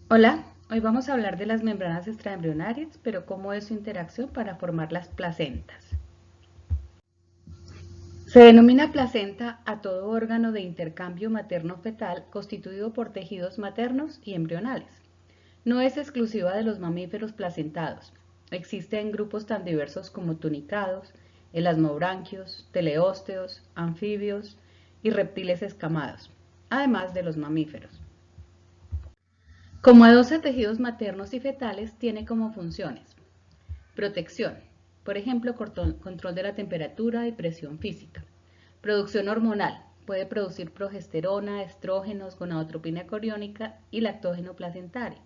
Hola, hoy vamos a hablar de las membranas extraembrionarias, pero cómo es su interacción para formar las placentas. Se denomina placenta a todo órgano de intercambio materno-fetal constituido por tejidos maternos y embrionales. No es exclusiva de los mamíferos placentados. Existe en grupos tan diversos como tunicados, elasmobranquios, teleósteos, anfibios y reptiles escamados, además de los mamíferos. Como adosa tejidos maternos y fetales, tiene como funciones: protección, por ejemplo, control de la temperatura y presión física. Producción hormonal, puede producir progesterona, estrógenos, gonadotropina coriónica y lactógeno placentario.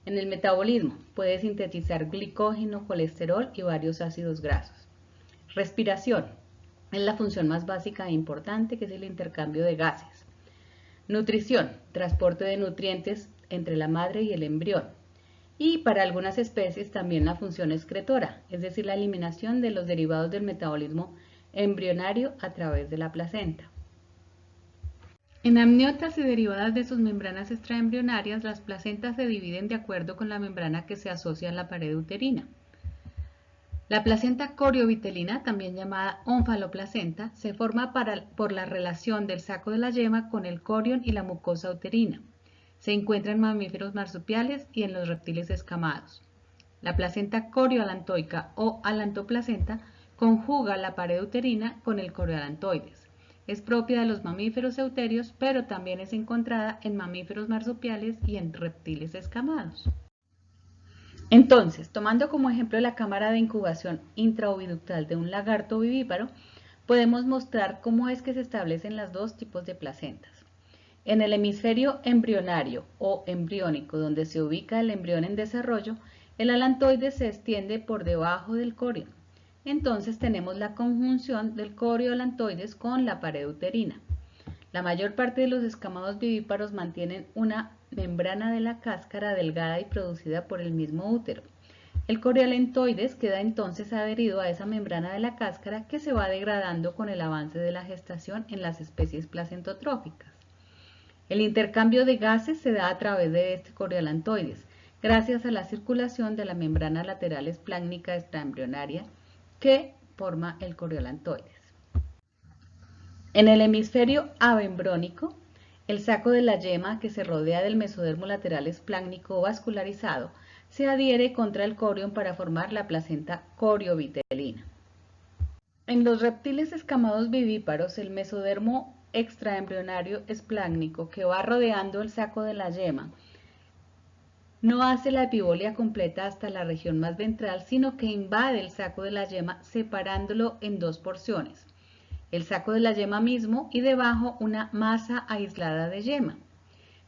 En el metabolismo, puede sintetizar glicógeno, colesterol y varios ácidos grasos. Respiración, es la función más básica e importante, que es el intercambio de gases. Nutrición, transporte de nutrientes entre la madre y el embrión. Y para algunas especies también la función excretora, es decir, la eliminación de los derivados del metabolismo embrionario a través de la placenta. En amniotas y derivadas de sus membranas extraembrionarias, las placentas se dividen de acuerdo con la membrana que se asocia a la pared uterina. La placenta coriovitelina, también llamada onfaloplacenta, se forma por la relación del saco de la yema con el corion y la mucosa uterina. Se encuentra en mamíferos marsupiales y en los reptiles escamados. La placenta corioalantoica o alantoplacenta conjuga la pared uterina con el corioalantoides. Es propia de los mamíferos euterios, pero también es encontrada en mamíferos marsupiales y en reptiles escamados. Entonces, tomando como ejemplo la cámara de incubación intraoviductal de un lagarto vivíparo, podemos mostrar cómo es que se establecen los dos tipos de placentas. En el hemisferio embrionario o embriónico, donde se ubica el embrión en desarrollo, el alantoide se extiende por debajo del corion. Entonces tenemos la conjunción del corioalantoides con la pared uterina. La mayor parte de los escamados vivíparos mantienen una membrana de la cáscara delgada y producida por el mismo útero. El corioalantoides queda entonces adherido a esa membrana de la cáscara, que se va degradando con el avance de la gestación en las especies placentotróficas. El intercambio de gases se da a través de este corioalantoides, gracias a la circulación de la membrana lateral espláncnica extraembrionaria que forma el corioalantoides. En el hemisferio abembrónico, el saco de la yema, que se rodea del mesodermo lateral espláncnico vascularizado, se adhiere contra el corion para formar la placenta coriovitelina. En los reptiles escamados vivíparos, el mesodermo extraembrionario espláncnico, que va rodeando el saco de la yema, no hace la epibolia completa hasta la región más ventral, sino que invade el saco de la yema, separándolo en dos porciones: el saco de la yema mismo y debajo una masa aislada de yema.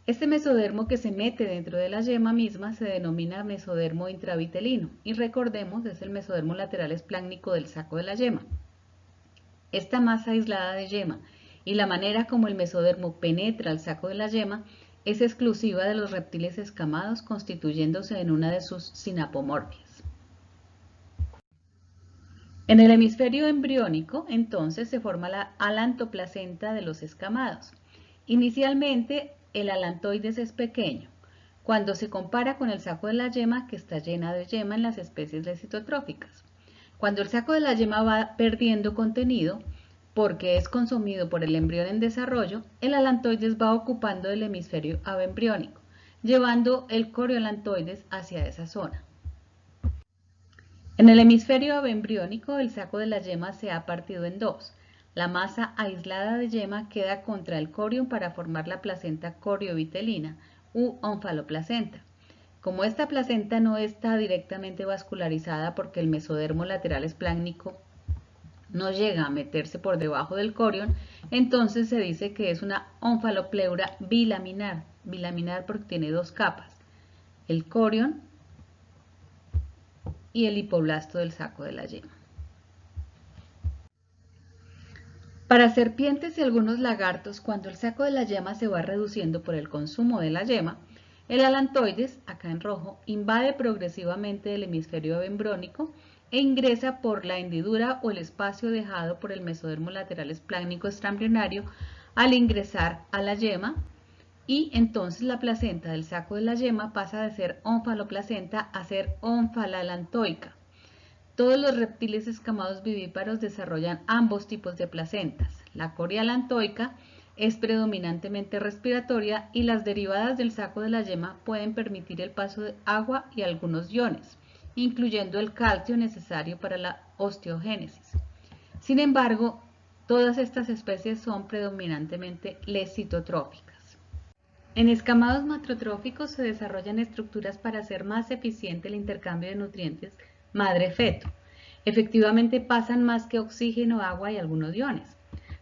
Este mesodermo, que se mete dentro de la yema misma, se denomina mesodermo intravitelino, y recordemos, es el mesodermo lateral espláncnico del saco de la yema. Esta masa aislada de yema y la manera como el mesodermo penetra el saco de la yema es exclusiva de los reptiles escamados, constituyéndose en una de sus sinapomorfias. En el hemisferio embriónico, entonces, se forma la alantoplacenta de los escamados. Inicialmente, el alantoides es pequeño, cuando se compara con el saco de la yema, que está llena de yema en las especies lecitotróficas. Cuando el saco de la yema va perdiendo contenido, porque es consumido por el embrión en desarrollo, el alantoides va ocupando el hemisferio abembriónico, llevando el corioalantoides hacia esa zona. En el hemisferio abembriónico, el saco de la yema se ha partido en dos. La masa aislada de yema queda contra el corion para formar la placenta coriovitelina u onfaloplacenta. Como esta placenta no está directamente vascularizada, porque el mesodermo lateral espláncnico no llega a meterse por debajo del corion, entonces se dice que es una onfalopleura bilaminar. Bilaminar porque tiene dos capas: el corion y el hipoblasto del saco de la yema. Para serpientes y algunos lagartos, cuando el saco de la yema se va reduciendo por el consumo de la yema, el alantoides, acá en rojo, invade progresivamente el hemisferio abembrónico e ingresa por la hendidura o el espacio dejado por el mesodermo lateral espláncnico extraembrionario al ingresar a la yema, y entonces la placenta del saco de la yema pasa de ser onfaloplacenta a ser onfalalantoica. Todos los reptiles escamados vivíparos desarrollan ambos tipos de placentas. La corialantoica es predominantemente respiratoria y las derivadas del saco de la yema pueden permitir el paso de agua y algunos iones, incluyendo el calcio necesario para la osteogénesis. Sin embargo, todas estas especies son predominantemente lecitotróficas. En escamados macrotróficos se desarrollan estructuras para hacer más eficiente el intercambio de nutrientes madre-feto. Efectivamente pasan más que oxígeno, agua y algunos iones.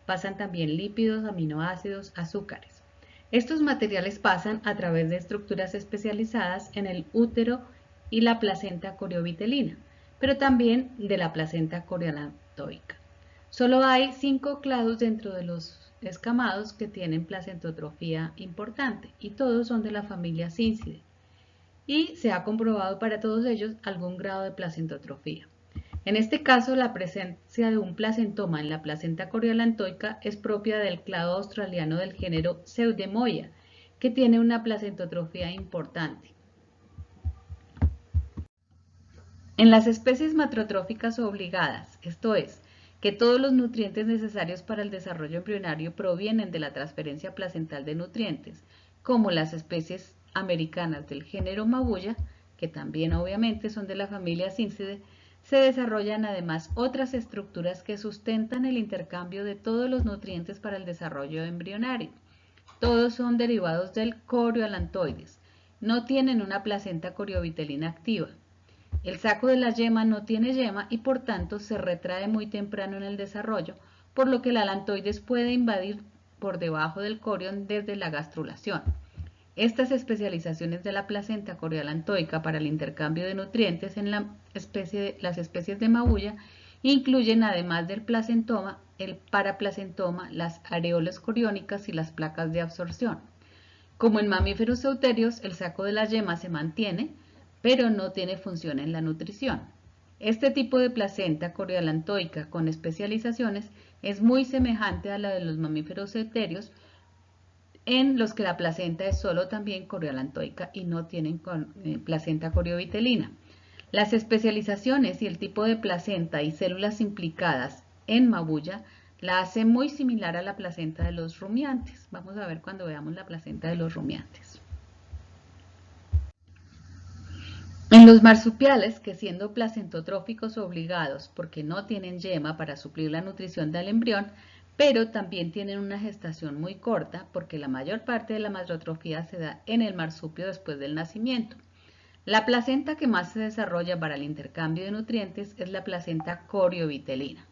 Pasan también lípidos, aminoácidos, azúcares. Estos materiales pasan a través de estructuras especializadas en el útero y la placenta coriovitelina, pero también de la placenta corialantoica. Solo hay 5 clados dentro de los escamados que tienen placentotrofía importante y todos son de la familia Cincidae. Y se ha comprobado para todos ellos algún grado de placentotrofía. En este caso, la presencia de un placentoma en la placenta corialantoica es propia del clado australiano del género Pseudemoia, que tiene una placentotrofía importante. En las especies macrotróficas obligadas, esto es, que todos los nutrientes necesarios para el desarrollo embrionario provienen de la transferencia placental de nutrientes, como las especies americanas del género Mabuya, que también obviamente son de la familia Cincidae, se desarrollan además otras estructuras que sustentan el intercambio de todos los nutrientes para el desarrollo embrionario. Todos son derivados del coriolantoides. No tienen una placenta coriovitelina activa. El saco de la yema no tiene yema y por tanto se retrae muy temprano en el desarrollo, por lo que el alantoides puede invadir por debajo del corion desde la gastrulación. Estas especializaciones de la placenta corialantoica para el intercambio de nutrientes en las especies de Mabuya incluyen, además del placentoma, el paraplacentoma, las areolas coriónicas y las placas de absorción. Como en mamíferos euterios, el saco de la yema se mantiene, pero no tiene función en la nutrición. Este tipo de placenta corialantoica con especializaciones es muy semejante a la de los mamíferos euterios, en los que la placenta es solo también corialantoica y no tienen placenta coriovitelina. Las especializaciones y el tipo de placenta y células implicadas en Mabuya la hacen muy similar a la placenta de los rumiantes. Vamos a ver cuando veamos la placenta de los rumiantes. En los marsupiales, que siendo placentotróficos obligados porque no tienen yema para suplir la nutrición del embrión, pero también tienen una gestación muy corta porque la mayor parte de la macrotrofía se da en el marsupio después del nacimiento. La placenta que más se desarrolla para el intercambio de nutrientes es la placenta coriovitelina.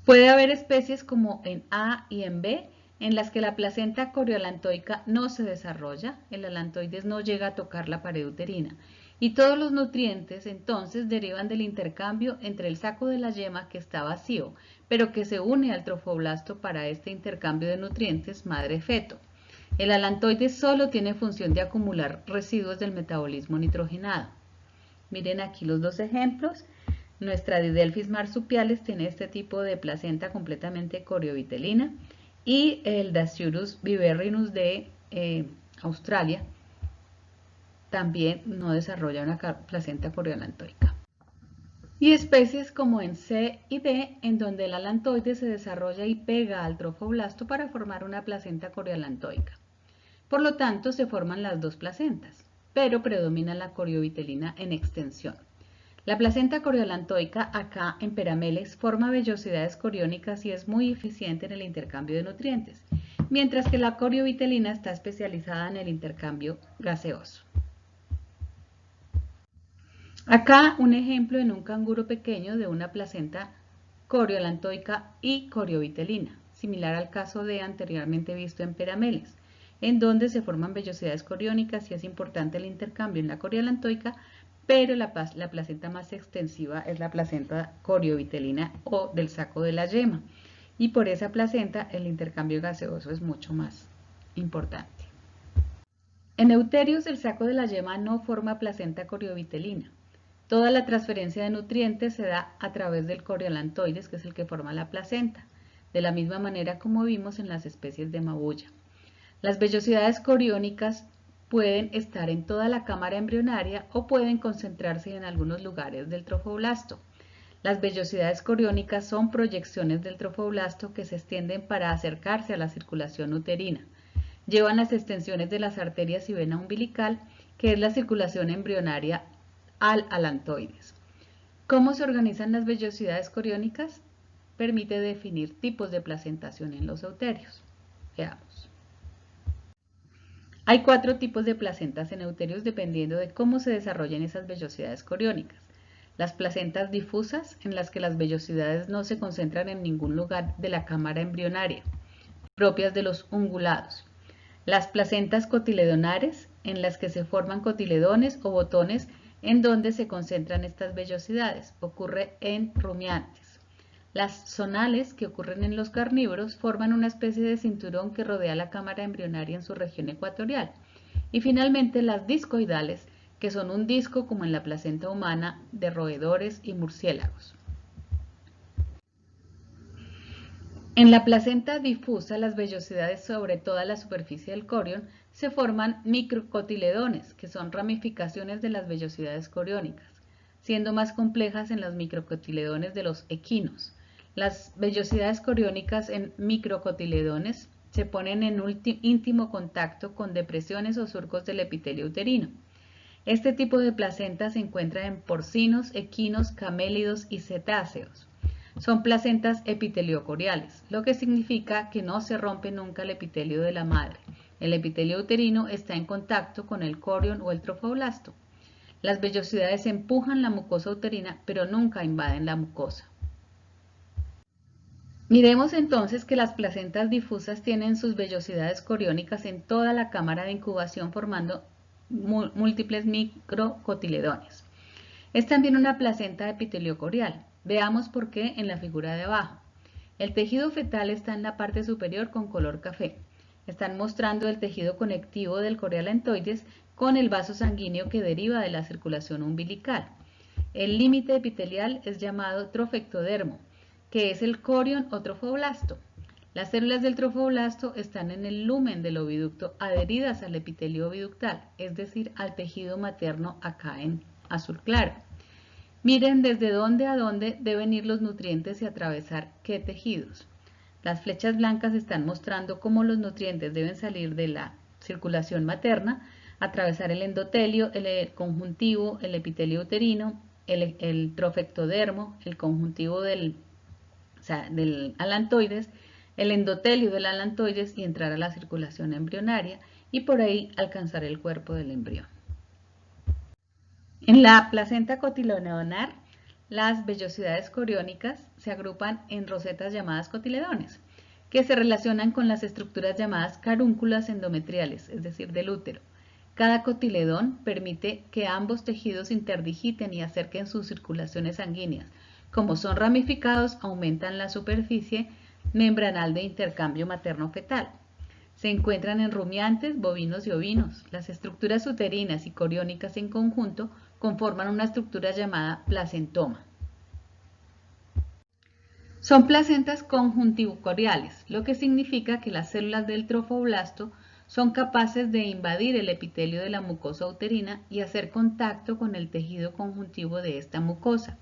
Puede haber especies como en A y en B en las que la placenta coriolantoica no se desarrolla, el alantoides no llega a tocar la pared uterina y todos los nutrientes entonces derivan del intercambio entre el saco de la yema que está vacío, pero que se une al trofoblasto para este intercambio de nutrientes madre-feto. El alantoides solo tiene función de acumular residuos del metabolismo nitrogenado. Miren aquí los dos ejemplos. Nuestra Didelphis marsupialis tiene este tipo de placenta completamente coriovitelina y el Dasyurus viverrinus de Australia también no desarrolla una placenta coriolantoica. Y especies como en C y D, en donde el alantoide se desarrolla y pega al trofoblasto para formar una placenta coriolantoica. Por lo tanto, se forman las dos placentas, pero predomina la coriovitelina en extensión. La placenta coriolantoica, acá en Perameles, forma vellosidades coriónicas y es muy eficiente en el intercambio de nutrientes, mientras que la coriovitelina está especializada en el intercambio gaseoso. Acá un ejemplo en un canguro pequeño de una placenta coriolantoica y coriovitelina, similar al caso de anteriormente visto en Perameles, en donde se forman vellosidades coriónicas y es importante el intercambio en la coriolantoica, pero la placenta más extensiva es la placenta coriovitelina o del saco de la yema, y por esa placenta el intercambio gaseoso es mucho más importante. En euterios el saco de la yema no forma placenta coriovitelina. Toda la transferencia de nutrientes se da a través del coriolantoides, que es el que forma la placenta. de la misma manera como vimos en las especies de mabuya. Las vellosidades coriónicas pueden estar en toda la cámara embrionaria o pueden concentrarse en algunos lugares del trofoblasto. Las vellosidades coriónicas son proyecciones del trofoblasto que se extienden para acercarse a la circulación uterina. Llevan las extensiones de las arterias y vena umbilical, que es la circulación embrionaria, al alantoides. ¿Cómo se organizan las vellosidades coriónicas? Permite definir tipos de placentación en los euterios. Veamos. Hay 4 tipos de placentas en euterios dependiendo de cómo se desarrollen esas vellosidades coriónicas. Las placentas difusas, en las que las vellosidades no se concentran en ningún lugar de la cámara embrionaria, propias de los ungulados. Las placentas cotiledonares, en las que se forman cotiledones o botones en donde se concentran estas vellosidades, ocurre en rumiantes. Las zonales, que ocurren en los carnívoros, forman una especie de cinturón que rodea la cámara embrionaria en su región ecuatorial. Y finalmente las discoidales, que son un disco como en la placenta humana de roedores y murciélagos. En la placenta difusa, las vellosidades sobre toda la superficie del corión se forman microcotiledones, que son ramificaciones de las vellosidades coriónicas, siendo más complejas en los microcotiledones de los equinos. Las vellosidades coriónicas en microcotiledones se ponen en íntimo contacto con depresiones o surcos del epitelio uterino. Este tipo de placenta se encuentra en porcinos, equinos, camélidos y cetáceos. Son placentas epiteliocoriales, lo que significa que no se rompe nunca el epitelio de la madre. El epitelio uterino está en contacto con el corión o el trofoblasto. Las vellosidades empujan la mucosa uterina, pero nunca invaden la mucosa. Miremos entonces que las placentas difusas tienen sus vellosidades coriónicas en toda la cámara de incubación formando múltiples microcotiledones. Es también una placenta epiteliocorial. Veamos por qué en la figura de abajo. El tejido fetal está en la parte superior con color café. Están mostrando el tejido conectivo del corealentoides con el vaso sanguíneo que deriva de la circulación umbilical. El límite epitelial es llamado trofectodermo, que es el corión o trofoblasto. Las células del trofoblasto están en el lumen del oviducto adheridas al epitelio oviductal, es decir, al tejido materno acá en azul claro. Miren desde dónde a dónde deben ir los nutrientes y atravesar qué tejidos. Las flechas blancas están mostrando cómo los nutrientes deben salir de la circulación materna, atravesar el endotelio, el conjuntivo, el epitelio uterino, el trofectodermo, el conjuntivo del alantoides, el endotelio del alantoides y entrar a la circulación embrionaria y por ahí alcanzar el cuerpo del embrión. En la placenta cotiledonar, las vellosidades coriónicas se agrupan en rosetas llamadas cotiledones, que se relacionan con las estructuras llamadas carúnculas endometriales, es decir, del útero. Cada cotiledón permite que ambos tejidos interdigiten y acerquen sus circulaciones sanguíneas. Como son ramificados, aumentan la superficie membranal de intercambio materno-fetal. Se encuentran en rumiantes, bovinos y ovinos. Las estructuras uterinas y coriónicas en conjunto conforman una estructura llamada placentoma. Son placentas conjuntivocoriales, lo que significa que las células del trofoblasto son capaces de invadir el epitelio de la mucosa uterina y hacer contacto con el tejido conjuntivo de esta mucosa.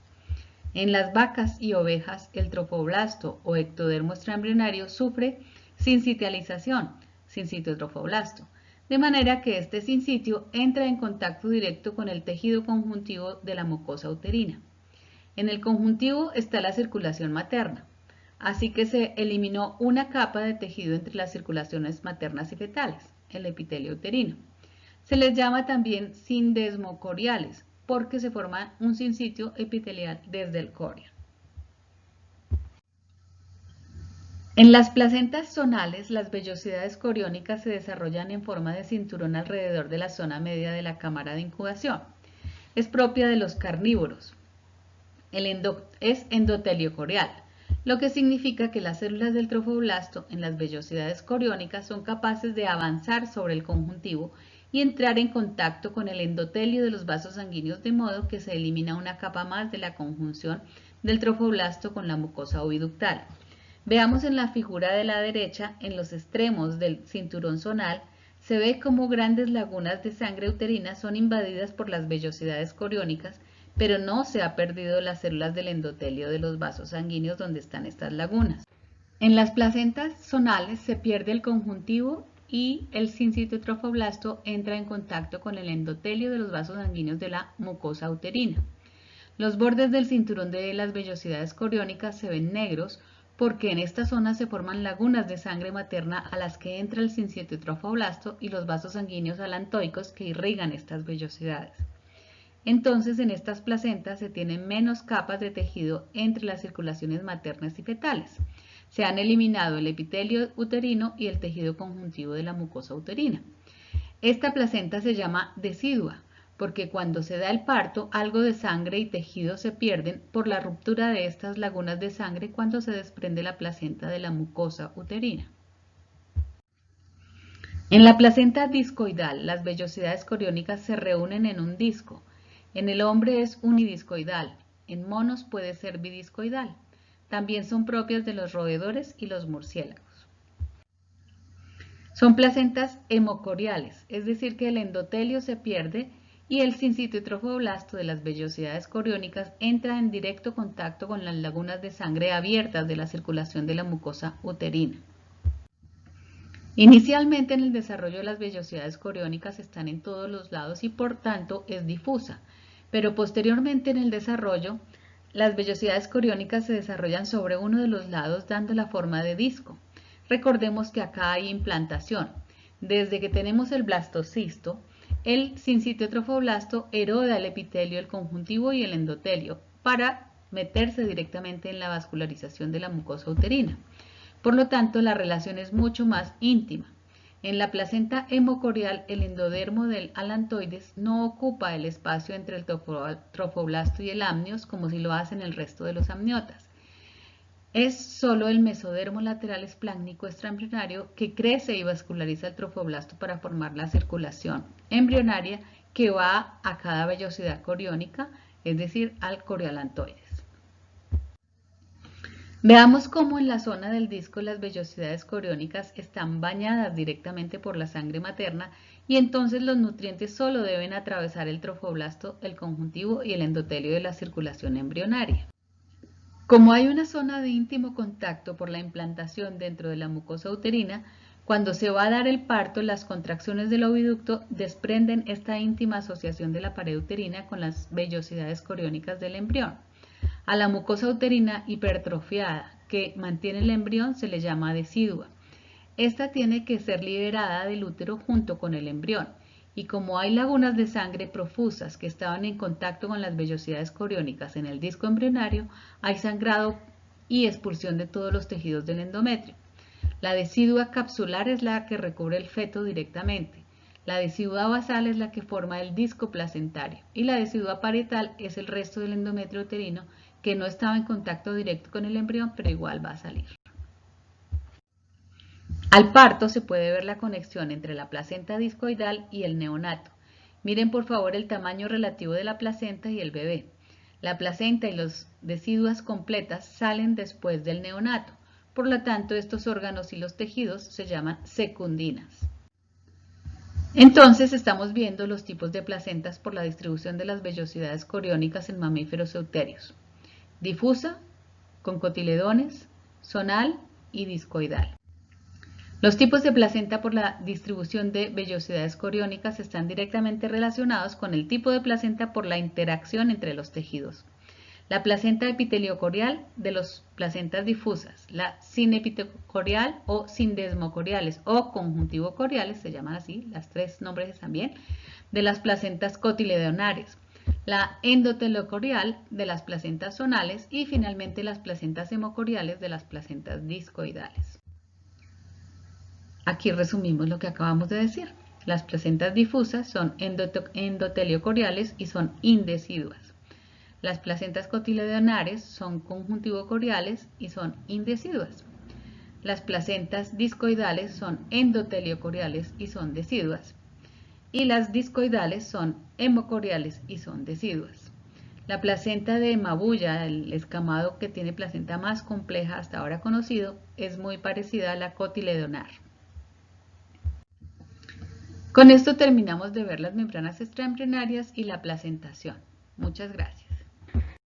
En las vacas y ovejas, el trofoblasto o ectodermo extraembrionario sufre sincitialización, sincitiotrofoblasto, de manera que este sincitio entra en contacto directo con el tejido conjuntivo de la mucosa uterina. En el conjuntivo está la circulación materna, así que se eliminó una capa de tejido entre las circulaciones maternas y fetales, el epitelio uterino. Se les llama también sindesmocoriales, porque se forma un sincitio epitelial desde el corión. En las placentas zonales, las vellosidades coriónicas se desarrollan en forma de cinturón alrededor de la zona media de la cámara de incubación. Es propia de los carnívoros. Es endotelio-corial, lo que significa que las células del trofoblasto en las vellosidades coriónicas son capaces de avanzar sobre el conjuntivo y entrar en contacto con el endotelio de los vasos sanguíneos de modo que se elimina una capa más de la conjunción del trofoblasto con la mucosa oviductal. Veamos en la figura de la derecha, en los extremos del cinturón zonal, se ve cómo grandes lagunas de sangre uterina son invadidas por las vellosidades coriónicas, pero no se ha perdido las células del endotelio de los vasos sanguíneos donde están estas lagunas. En las placentas zonales se pierde el conjuntivo y el sincitotrofoblasto entra en contacto con el endotelio de los vasos sanguíneos de la mucosa uterina. Los bordes del cinturón de las vellosidades coriónicas se ven negros porque en esta zona se forman lagunas de sangre materna a las que entra el sincitotrofoblasto y los vasos sanguíneos alantoicos que irrigan estas vellosidades. Entonces, en estas placentas se tienen menos capas de tejido entre las circulaciones maternas y fetales. Se han eliminado el epitelio uterino y el tejido conjuntivo de la mucosa uterina. Esta placenta se llama decidua, porque cuando se da el parto, algo de sangre y tejido se pierden por la ruptura de estas lagunas de sangre cuando se desprende la placenta de la mucosa uterina. En la placenta discoidal, las vellosidades coriónicas se reúnen en un disco. En el hombre es unidiscoidal, en monos puede ser bidiscoidal. También son propias de los roedores y los murciélagos. Son placentas hemocoriales, es decir que el endotelio se pierde y el sincitotrofoblasto de las vellosidades coriónicas entra en directo contacto con las lagunas de sangre abiertas de la circulación de la mucosa uterina. Inicialmente en el desarrollo de las vellosidades coriónicas están en todos los lados y por tanto es difusa, pero posteriormente en el desarrollo las vellosidades coriónicas se desarrollan sobre uno de los lados dando la forma de disco. Recordemos que acá hay implantación. Desde que tenemos el blastocisto, el sincitotrofoblasto eroda el epitelio, el conjuntivo y el endotelio para meterse directamente en la vascularización de la mucosa uterina. Por lo tanto, la relación es mucho más íntima. En la placenta hemocorial, el endodermo del alantoides no ocupa el espacio entre el trofoblasto y el amnios como si lo hacen el resto de los amniotas. Es solo el mesodermo lateral espláncnico extraembrionario que crece y vasculariza el trofoblasto para formar la circulación embrionaria que va a cada vellosidad coriónica, es decir, al coriolantoides. Veamos cómo en la zona del disco las vellosidades coriónicas están bañadas directamente por la sangre materna y entonces los nutrientes solo deben atravesar el trofoblasto, el conjuntivo y el endotelio de la circulación embrionaria. Como hay una zona de íntimo contacto por la implantación dentro de la mucosa uterina, cuando se va a dar el parto, las contracciones del oviducto desprenden esta íntima asociación de la pared uterina con las vellosidades coriónicas del embrión. A la mucosa uterina hipertrofiada que mantiene el embrión se le llama decidua. Esta tiene que ser liberada del útero junto con el embrión y como hay lagunas de sangre profusas que estaban en contacto con las vellosidades coriónicas en el disco embrionario, hay sangrado y expulsión de todos los tejidos del endometrio. La decidua capsular es la que recubre el feto directamente. La decidua basal es la que forma el disco placentario y la decidua parietal es el resto del endometrio uterino que no estaba en contacto directo con el embrión, pero igual va a salir. Al parto se puede ver la conexión entre la placenta discoidal y el neonato. Miren por favor el tamaño relativo de la placenta y el bebé. La placenta y las deciduas completas salen después del neonato. Por lo tanto, estos órganos y los tejidos se llaman secundinas. Entonces estamos viendo los tipos de placentas por la distribución de las vellosidades coriónicas en mamíferos euterios. Difusa, con cotiledones, zonal y discoidal. Los tipos de placenta por la distribución de vellosidades coriónicas están directamente relacionados con el tipo de placenta por la interacción entre los tejidos. La placenta epiteliocorial de las placentas difusas, la sinepitocorial o sindesmocoriales o conjuntivocoriales, se llaman así, las tres nombres están bien, de las placentas cotiledonarias, la endotelocorial de las placentas zonales y finalmente las placentas hemocoriales de las placentas discoidales. Aquí resumimos lo que acabamos de decir. Las placentas difusas son endotelio-coriales y son indeciduas. Las placentas cotiledonarias son conjuntivo-coriales y son indeciduas. Las placentas discoidales son endotelio-coriales y son deciduas. Y las discoidales son hemocoriales y son deciduas. La placenta de Mabuya, el escamado que tiene placenta más compleja hasta ahora conocido, es muy parecida a la cotiledonar. Con esto terminamos de ver las membranas extraembrionarias y la placentación. Muchas gracias.